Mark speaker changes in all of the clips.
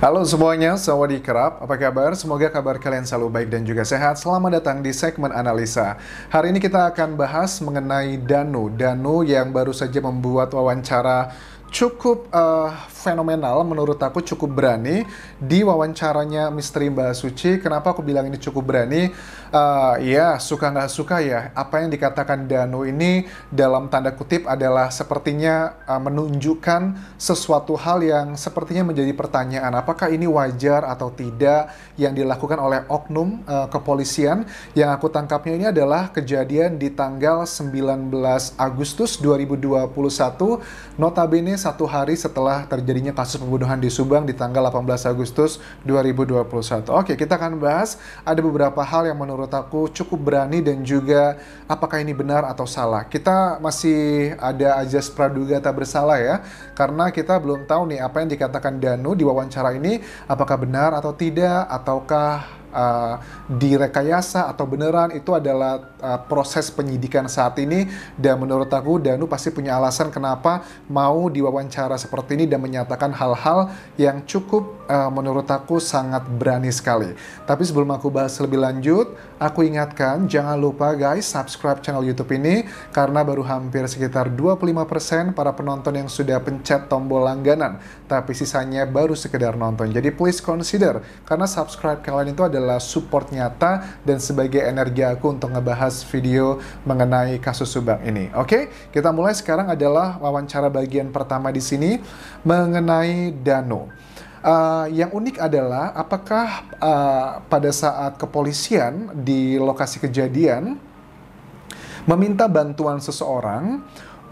Speaker 1: Halo semuanya, sawadee-krap. Apa kabar? Semoga kabar kalian selalu baik dan juga sehat. Selamat datang di segmen analisa. Hari ini kita akan bahas mengenai Danu. Danu yang baru saja membuat wawancara cukup fenomenal, menurut aku cukup berani di wawancaranya Misteri Mbak Suci. Kenapa aku bilang ini cukup berani? Ya, suka nggak suka ya, apa yang dikatakan Danu ini dalam tanda kutip adalah sepertinya menunjukkan sesuatu hal yang sepertinya menjadi pertanyaan. Apakah ini wajar atau tidak yang dilakukan oleh oknum kepolisian? Yang aku tangkapnya ini adalah kejadian di tanggal 19 Agustus 2021, notabene satu hari setelah terjadinya kasus pembunuhan di Subang di tanggal 18 Agustus 2021. Oke, kita akan bahas ada beberapa hal yang menurut aku cukup berani dan juga apakah ini benar atau salah. Kita masih ada ajas praduga tak bersalah ya, karena kita belum tahu nih apa yang dikatakan Danu di wawancara ini, apakah benar atau tidak, ataukah direkayasa atau beneran. Itu adalah proses penyidikan saat ini, dan menurut aku Danu pasti punya alasan kenapa mau diwawancara seperti ini dan menyatakan hal-hal yang cukup menurut aku sangat berani sekali. Tapi sebelum aku bahas lebih lanjut, aku ingatkan jangan lupa guys subscribe channel YouTube ini, karena baru hampir sekitar 25% para penonton yang sudah pencet tombol langganan, tapi sisanya baru sekedar nonton. Jadi please consider, karena subscribe kalian itu adalah support nyata dan sebagai energi aku untuk ngebahas video mengenai kasus Subang ini. Oke, kita mulai sekarang adalah wawancara bagian pertama di sini mengenai Danu. Yang unik adalah apakah pada saat kepolisian di lokasi kejadian meminta bantuan seseorang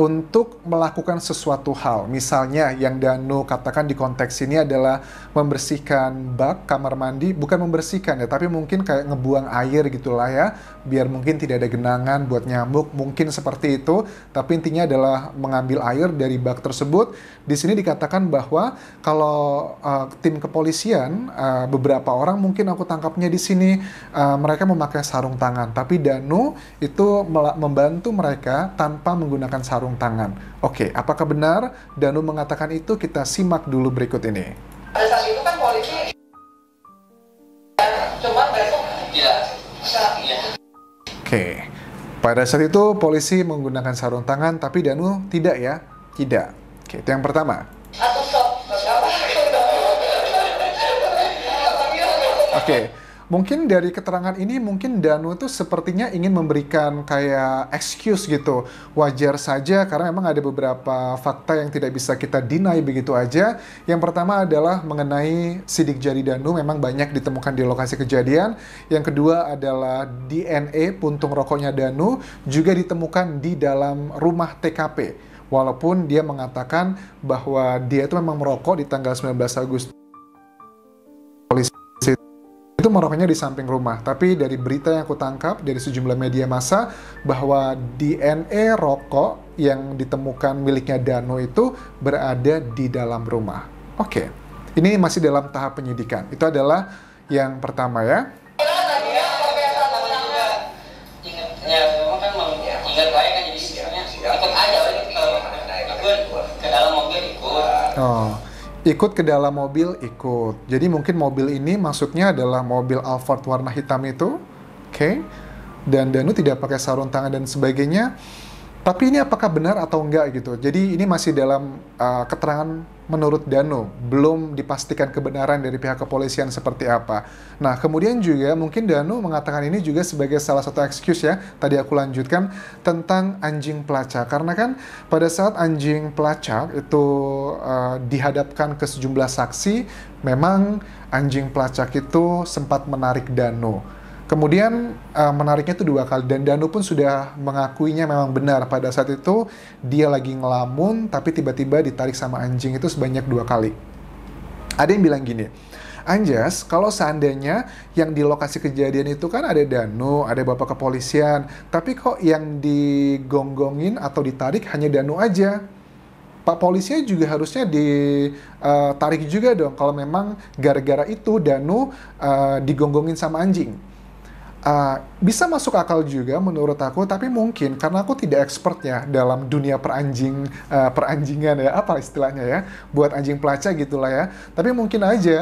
Speaker 1: untuk melakukan sesuatu hal. Misalnya yang Danu katakan di konteks ini adalah membersihkan bak kamar mandi, bukan membersihkan ya, tapi mungkin kayak ngebuang air gitulah ya, biar mungkin tidak ada genangan buat nyamuk, mungkin seperti itu. Tapi intinya adalah mengambil air dari bak tersebut. Di sini dikatakan bahwa kalau tim kepolisian, beberapa orang mungkin aku tangkapnya di sini mereka memakai sarung tangan, tapi Danu itu membantu mereka tanpa menggunakan sarung tangan. Oke, apakah benar Danu mengatakan itu? Kita simak dulu berikut ini.
Speaker 2: Pada saat itu kan polisi cuma besok tidak bisa.
Speaker 1: Oke, pada saat itu polisi menggunakan sarung tangan, tapi Danu tidak ya? Tidak. Oke, itu yang pertama.
Speaker 2: Atau sok.
Speaker 1: Oke, mungkin dari keterangan ini mungkin Danu itu sepertinya ingin memberikan kayak excuse gitu. Wajar saja karena memang ada beberapa fakta yang tidak bisa kita deny begitu aja. Yang pertama adalah mengenai sidik jari Danu memang banyak ditemukan di lokasi kejadian. Yang kedua adalah DNA puntung rokoknya Danu juga ditemukan di dalam rumah TKP. Walaupun dia mengatakan bahwa dia itu memang merokok di tanggal 19 Agustus. Itu merokoknya di samping rumah, tapi dari berita yang aku tangkap dari sejumlah media massa bahwa DNA rokok yang ditemukan miliknya Danu itu berada di dalam rumah. Oke, ini masih dalam tahap penyidikan. Itu adalah yang pertama ya. Ikut ke dalam mobil, ikut. Jadi mungkin mobil ini maksudnya adalah mobil Alphard warna hitam itu. Oke. Dan Danu tidak pakai sarung tangan dan sebagainya. Tapi ini apakah benar atau enggak gitu. Jadi ini masih dalam keterangan menurut Danu. Belum dipastikan kebenaran dari pihak kepolisian seperti apa. Nah, kemudian juga mungkin Danu mengatakan ini juga sebagai salah satu excuse ya. Tadi aku lanjutkan tentang anjing pelacak. Karena kan pada saat anjing pelacak itu dihadapkan ke sejumlah saksi, memang anjing pelacak itu sempat menarik Danu. Kemudian menariknya itu 2 kali, dan Danu pun sudah mengakuinya memang benar pada saat itu dia lagi ngelamun tapi tiba-tiba ditarik sama anjing itu sebanyak 2 kali. Ada yang bilang gini, Anjas, kalau seandainya yang di lokasi kejadian itu kan ada Danu, ada bapak kepolisian, tapi kok yang digonggongin atau ditarik hanya Danu aja? Pak polisinya juga harusnya ditarik juga dong kalau memang gara-gara itu Danu digonggongin sama anjing. Bisa masuk akal juga menurut aku, tapi mungkin karena aku tidak expert ya dalam dunia peranjingan ya, apa istilahnya ya, buat anjing pelacak gitulah ya. Tapi mungkin aja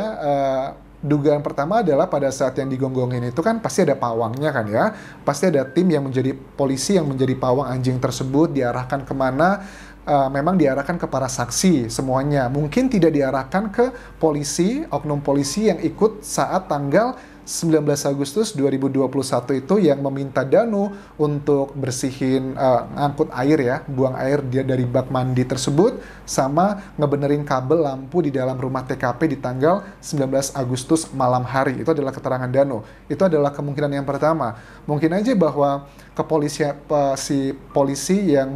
Speaker 1: dugaan pertama adalah pada saat yang digonggongin itu kan pasti ada pawangnya kan ya, pasti ada tim yang menjadi polisi yang menjadi pawang anjing tersebut, diarahkan kemana. Memang diarahkan ke para saksi semuanya. Mungkin tidak diarahkan ke polisi, oknum polisi yang ikut saat tanggal 19 Agustus 2021 itu yang meminta Danu untuk bersihin, ngangkut air ya, buang air dia dari bak mandi tersebut, sama ngebenerin kabel lampu di dalam rumah TKP di tanggal 19 Agustus malam hari. Itu adalah keterangan Danu. Itu adalah kemungkinan yang pertama. Mungkin aja bahwa kepolisian, si polisi yang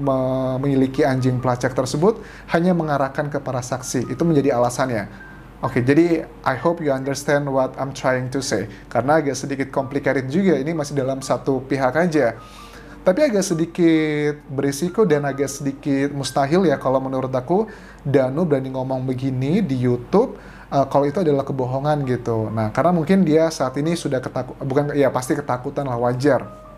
Speaker 1: memiliki anjing pelacak tersebut hanya mengarahkan ke para saksi. Itu menjadi alasannya. Oke, jadi I hope you understand what I'm trying to say. Karena agak sedikit complicated juga, ini masih dalam satu pihak aja. Tapi agak sedikit berisiko dan agak sedikit mustahil ya kalau menurut aku Danu berani ngomong begini di YouTube kalau itu adalah kebohongan gitu. Nah, karena mungkin dia saat ini sudah pasti ketakutan lah, wajar.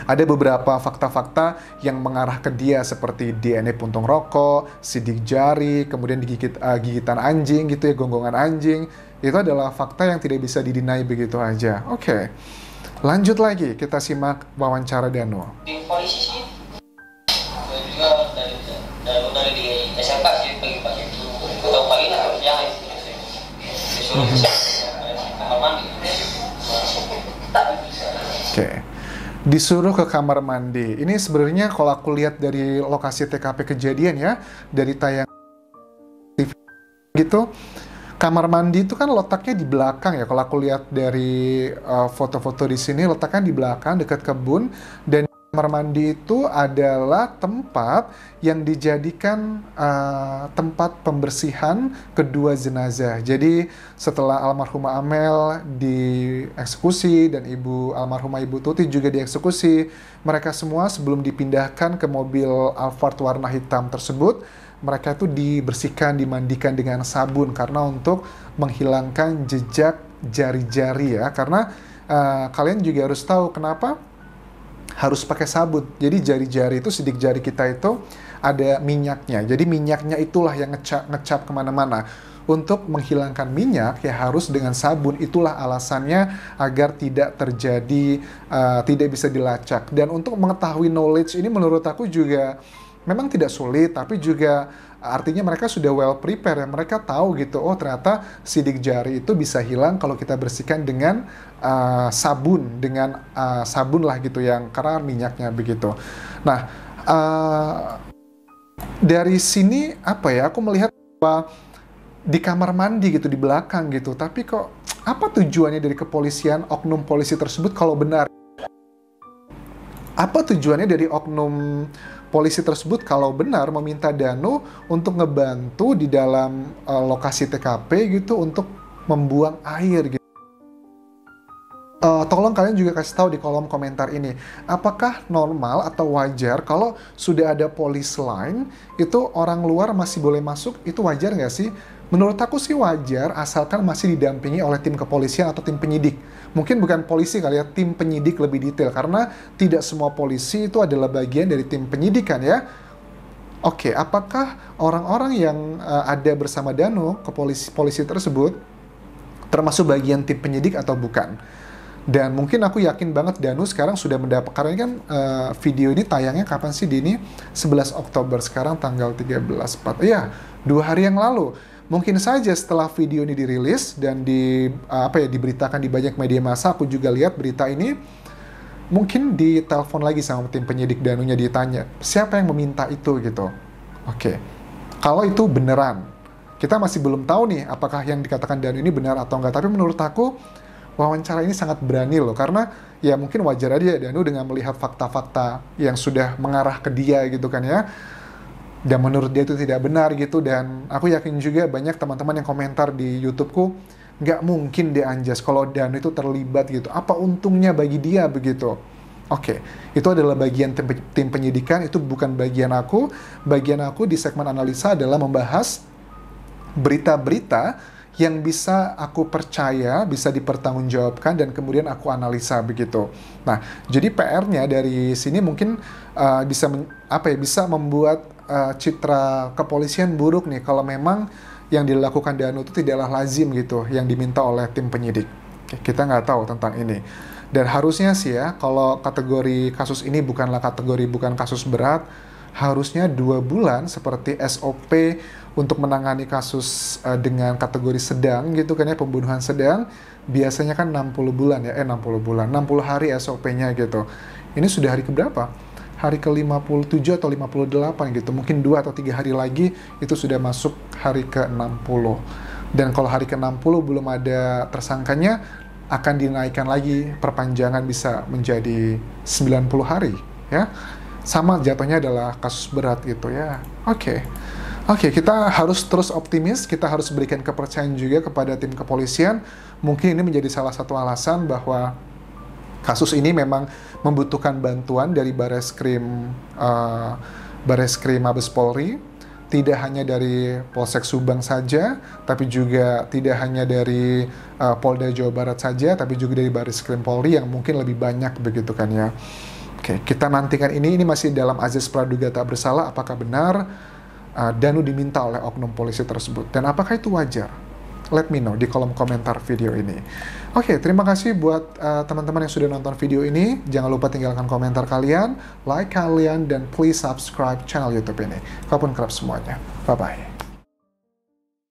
Speaker 1: Ada beberapa fakta-fakta yang mengarah ke dia seperti DNA puntung rokok, sidik jari, kemudian gigitan anjing gitu ya, gonggongan anjing. Itu adalah fakta yang tidak bisa didinai begitu aja. Oke. Lanjut lagi, kita simak wawancara Danu.
Speaker 2: Di polisi sih, juga dari di SMK sih pagi-pagi itu, tahu pagi lah harusnya disuruh kamar mandi.
Speaker 1: Oke. Disuruh ke kamar mandi. Ini sebenarnya kalau aku lihat dari lokasi TKP kejadian ya, dari tayang TV gitu, kamar mandi itu kan letaknya di belakang ya. Kalau aku lihat dari foto-foto di sini, letaknya di belakang dekat kebun, dan kamar mandi itu adalah tempat yang dijadikan tempat pembersihan kedua jenazah. Jadi setelah almarhumah Amel dieksekusi dan almarhumah Ibu Tuti juga dieksekusi, mereka semua sebelum dipindahkan ke mobil Alphard warna hitam tersebut, mereka itu dibersihkan, dimandikan dengan sabun karena untuk menghilangkan jejak jari-jari ya. Karena kalian juga harus tahu kenapa harus pakai sabun. Jadi jari-jari itu, sidik jari kita itu ada minyaknya. Jadi minyaknya itulah yang ngecap kemana-mana. Untuk menghilangkan minyak ya harus dengan sabun. Itulah alasannya agar tidak terjadi, tidak bisa dilacak. Dan untuk mengetahui knowledge ini menurut aku juga memang tidak sulit, tapi juga artinya mereka sudah well prepare ya. Mereka tahu gitu, oh ternyata sidik jari itu bisa hilang kalau kita bersihkan dengan sabun, sabun lah gitu yang karena minyaknya begitu. Nah, dari sini apa ya, aku melihat bahwa di kamar mandi gitu, di belakang gitu, tapi kok apa tujuannya dari kepolisian, oknum polisi tersebut kalau benar? Apa tujuannya dari oknum polisi tersebut kalau benar meminta Danu untuk ngebantu di dalam lokasi TKP gitu untuk membuang air gitu? Tolong kalian juga kasih tahu di kolom komentar ini, apakah normal atau wajar kalau sudah ada polis line itu orang luar masih boleh masuk? Itu wajar nggak sih? Menurut aku sih wajar, asalkan masih didampingi oleh tim kepolisian atau tim penyidik. Mungkin bukan polisi kali ya, tim penyidik lebih detail, karena tidak semua polisi itu adalah bagian dari tim penyidikan ya. Oke, apakah orang-orang yang ada bersama Danu ke polisi tersebut termasuk bagian tim penyidik atau bukan? Dan mungkin aku yakin banget Danu sekarang sudah mendapat, karena ini kan video ini tayangnya kapan sih Dini? 11 Oktober, sekarang tanggal 13, ya 2 hari yang lalu. Mungkin saja setelah video ini dirilis dan diberitakan di banyak media massa, aku juga lihat berita ini, mungkin ditelepon lagi sama tim penyidik Danunya, ditanya, siapa yang meminta itu gitu. Oke. Kalau itu beneran, kita masih belum tahu nih apakah yang dikatakan Danu ini benar atau enggak, tapi menurut aku wawancara ini sangat berani loh, karena ya mungkin wajar aja Danu dengan melihat fakta-fakta yang sudah mengarah ke dia gitu kan ya, dan menurut dia itu tidak benar gitu. Dan aku yakin juga banyak teman-teman yang komentar di YouTubeku, nggak mungkin deh Anjas kalau Danu itu terlibat gitu, apa untungnya bagi dia begitu. Oke, itu adalah bagian tim penyidikan, itu bukan bagian aku. Bagian aku di segmen analisa adalah membahas berita-berita yang bisa aku percaya, bisa dipertanggungjawabkan, dan kemudian aku analisa begitu. Nah, jadi PR-nya dari sini mungkin bisa membuat citra kepolisian buruk nih kalau memang yang dilakukan Danu itu tidaklah lazim gitu, yang diminta oleh tim penyidik. Kita nggak tahu tentang ini. Dan harusnya sih ya, kalau kategori kasus ini bukan kasus berat, harusnya 2 bulan seperti SOP untuk menangani kasus dengan kategori sedang gitu kan ya, pembunuhan sedang, biasanya kan 60 bulan ya, 60 hari SOP-nya gitu. Ini sudah hari keberapa? Hari ke-57 atau 58 gitu, mungkin 2 atau 3 hari lagi itu sudah masuk hari ke-60. Dan kalau hari ke-60 belum ada tersangkanya, akan dinaikkan lagi, perpanjangan bisa menjadi 90 hari ya. Sama jatuhnya adalah kasus berat gitu ya. Oke, kita harus terus optimis, kita harus berikan kepercayaan juga kepada tim kepolisian. Mungkin ini menjadi salah satu alasan bahwa kasus ini memang membutuhkan bantuan dari Bareskrim Mabes Polri, tidak hanya dari Polsek Subang saja, tapi juga tidak hanya dari Polda Jawa Barat saja, tapi juga dari Bareskrim Polri yang mungkin lebih banyak begitu kan ya. Oke, kita nantikan ini masih dalam azas praduga tak bersalah, apakah benar Danu diminta oleh oknum polisi tersebut, dan apakah itu wajar? Let me know di kolom komentar video ini. Oke, terima kasih buat teman-teman yang sudah nonton video ini. Jangan lupa tinggalkan komentar kalian, like kalian, dan please subscribe channel YouTube ini. Walaupun kerap semuanya. Bye-bye.